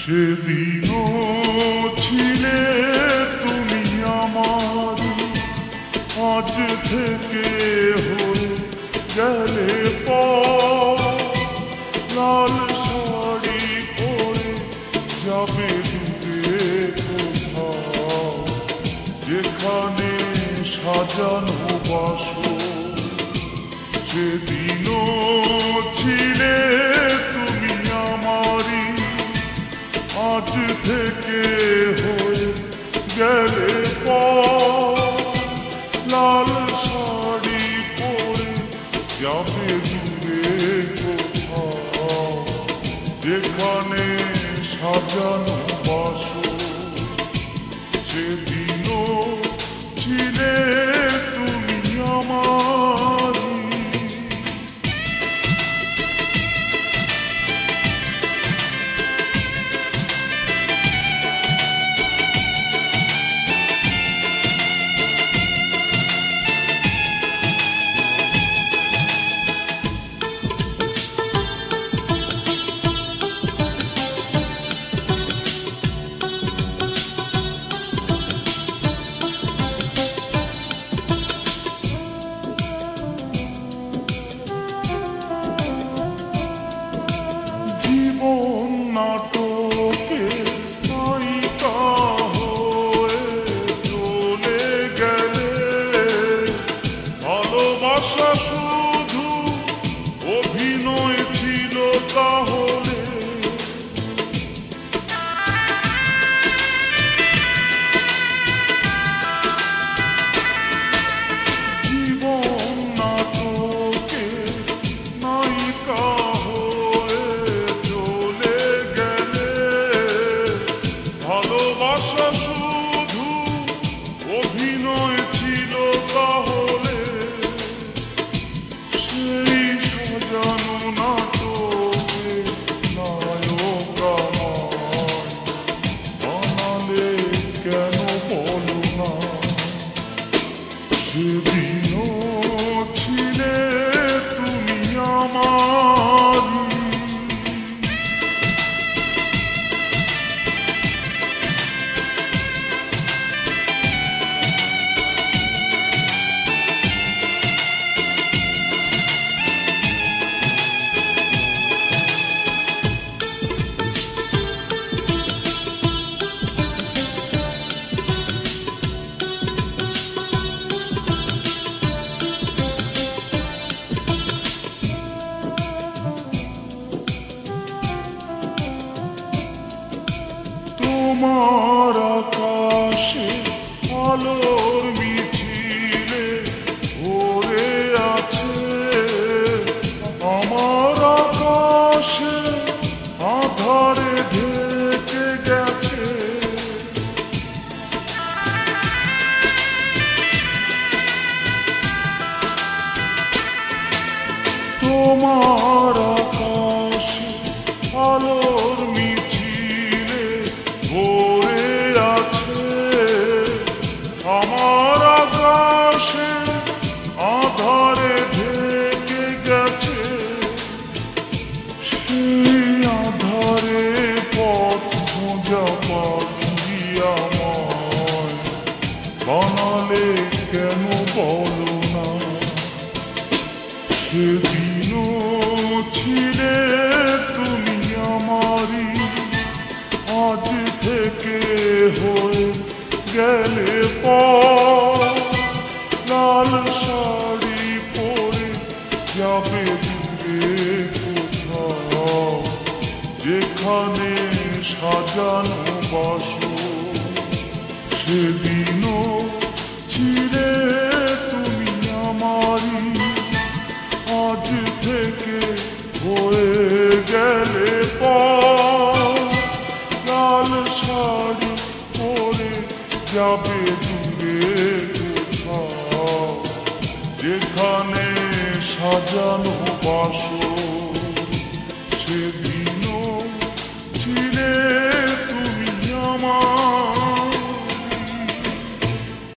সেদিনও ছিলে তুমি আমার, আজ থেকে হয়ে গেলে পর। লাল শাড়ি পরে যাবে দূরে কোথাও, যেখানে সাজানো বাসর। সেদিনও ছিলে তুমি আমারই, আজ থেকে হয়ে গেলে পর। লাল শাড়ি পরে যাবে দূরে কোথাও, যেখানে সাজানো বাসর। সেদিনও ছিলে তুমি আমারই। নাটকে নায়িকা হয়ে চলে গেলে, ভালোবাসা শুধু অভিনয় ছিল তাহলে। জীবন নাটকে নায়িকা অভিনয় ছিল তাহলে। সেই সাজানো নাটকে নায়ক আমায় বানালে কেন বলো না। সেদিনও ছিলে তুমি আমারই। তোমার আকাশে আলোর মিছিলে ভরে আছে, আমার আকাশে আধারে ঢেকে গেছে। তোমার আকাশে আলোর মিছিলে ভরে আছে, আমার আকাশে আধারে ঢেকে গেছে। সেই আধারে পথ খোঁজা পাখি আমায় বানালে কেন বলো না। সেদিনও ছিলে তুমি আমারই, আজ থেকে হয়ে গেলে পর। লাল শাড়ি পরে যাবে দূরে কোথাও, যেখানে সাজানো বাসর। সেদিনও ছিলে তুমি আমারই, আজ থেকে হয়ে গেলে পর। লাল শাড়ি পরে যাবে দূরে কোথাও, যেখানে সাজানো